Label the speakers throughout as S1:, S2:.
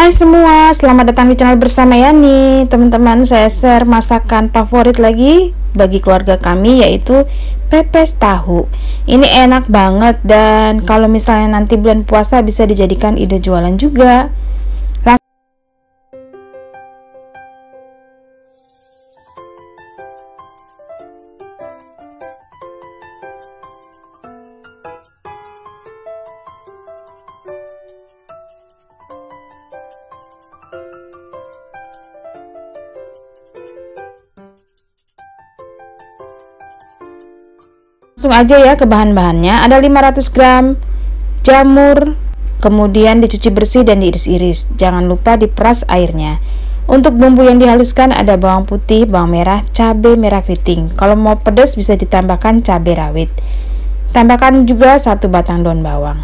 S1: Hai semua, selamat datang di channel bersama Yani. Teman-teman, saya share masakan favorit lagi bagi keluarga kami, yaitu pepes tahu. Ini enak banget, dan kalau misalnya nanti bulan puasa bisa dijadikan ide jualan juga. Langsung aja ya ke bahan-bahannya. Ada 500 gram jamur, kemudian dicuci bersih dan diiris-iris. Jangan lupa diperas airnya. Untuk bumbu yang dihaluskan ada bawang putih, bawang merah, cabai merah keriting. Kalau mau pedas bisa ditambahkan cabai rawit. Tambahkan juga 1 batang daun bawang.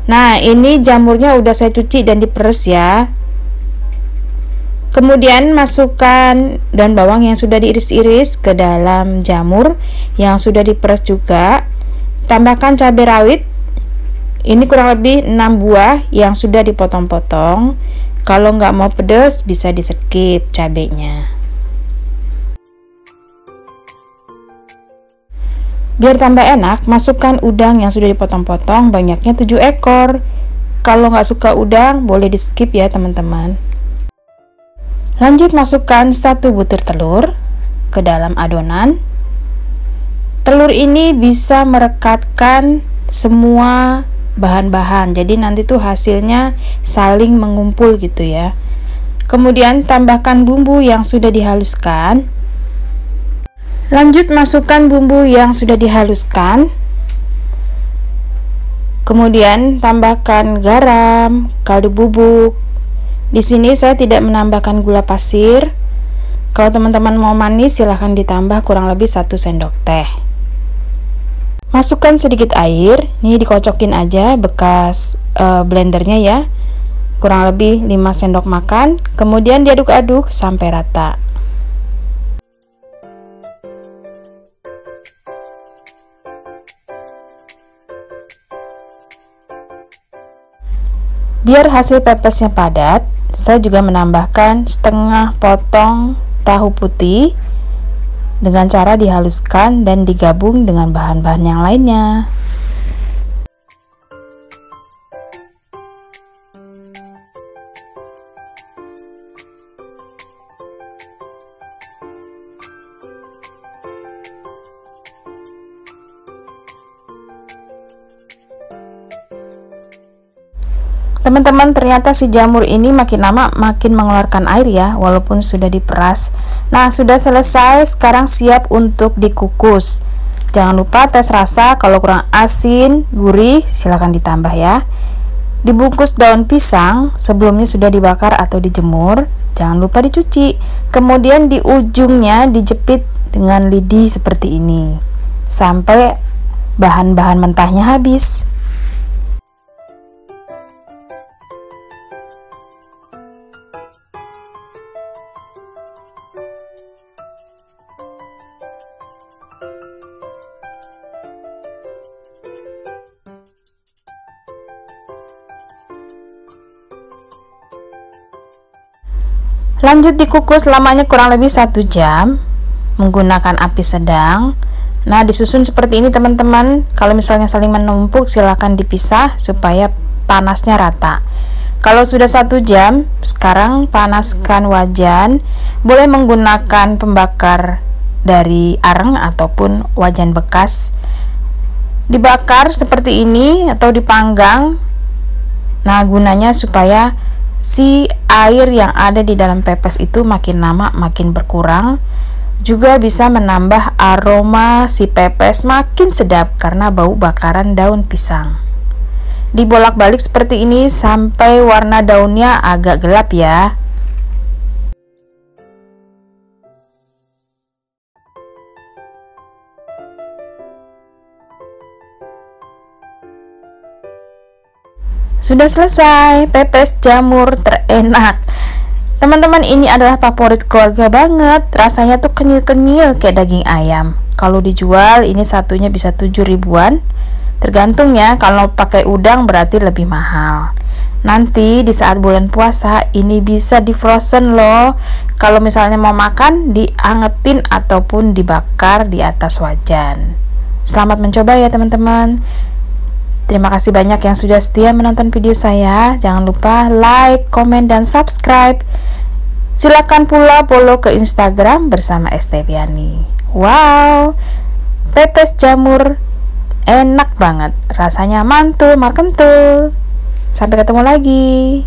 S1: Nah, ini jamurnya udah saya cuci dan diperes ya. Kemudian masukkan daun bawang yang sudah diiris-iris ke dalam jamur yang sudah diperes juga. Tambahkan cabai rawit. Ini kurang lebih 6 buah yang sudah dipotong-potong. Kalau nggak mau pedas bisa di skip cabainya. Biar tambah enak, masukkan udang yang sudah dipotong-potong, banyaknya 7 ekor. Kalau nggak suka udang boleh di skip ya teman-teman. Lanjut masukkan 1 butir telur ke dalam adonan. Telur ini bisa merekatkan semua bahan-bahan, jadi nanti tuh hasilnya saling mengumpul gitu ya. Kemudian tambahkan bumbu yang sudah dihaluskan. Lanjut masukkan bumbu yang sudah dihaluskan. Kemudian tambahkan garam, kaldu bubuk. Di sini saya tidak menambahkan gula pasir. Kalau teman-teman mau manis silahkan ditambah kurang lebih 1 sendok teh. Masukkan sedikit air. Ini dikocokin aja bekas blendernya ya. Kurang lebih 5 sendok makan. Kemudian diaduk-aduk sampai rata. Biar hasil pepesnya padat, saya juga menambahkan setengah potong tahu putih dengan cara dihaluskan dan digabung dengan bahan-bahan yang lainnya. Teman-teman, ternyata si jamur ini makin lama makin mengeluarkan air ya, walaupun sudah diperas. Nah, sudah selesai, sekarang siap untuk dikukus. Jangan lupa tes rasa, kalau kurang asin, gurih, silahkan ditambah ya. Dibungkus daun pisang, sebelumnya sudah dibakar atau dijemur. Jangan lupa dicuci. Kemudian di ujungnya dijepit dengan lidi seperti ini, sampai bahan-bahan mentahnya habis. Lanjut dikukus lamanya kurang lebih 1 jam menggunakan api sedang. Nah, disusun seperti ini teman-teman. Kalau misalnya saling menumpuk silahkan dipisah supaya panasnya rata. Kalau sudah 1 jam, sekarang panaskan wajan. Boleh menggunakan pembakar dari areng ataupun wajan bekas. Dibakar seperti ini atau dipanggang. Nah, gunanya supaya si air yang ada di dalam pepes itu makin lama makin berkurang. Juga bisa menambah aroma si pepes makin sedap karena bau bakaran daun pisang. Dibolak-balik seperti ini sampai warna daunnya agak gelap ya. Sudah selesai pepes jamur terenak. Teman-teman, ini adalah favorit keluarga banget. Rasanya tuh kenyil-kenyil kayak daging ayam. Kalau dijual ini satunya bisa 7 ribuan. Tergantung ya, kalau pakai udang berarti lebih mahal. Nanti di saat bulan puasa ini bisa di frozen loh. Kalau misalnya mau makan, diangetin ataupun dibakar di atas wajan. Selamat mencoba ya teman-teman. Terima kasih banyak yang sudah setia menonton video saya. Jangan lupa like, komen, dan subscribe. Silakan pula follow ke Instagram bersama Esteviani. Wow, pepes jamur enak banget, rasanya mantul, markentul. Sampai ketemu lagi.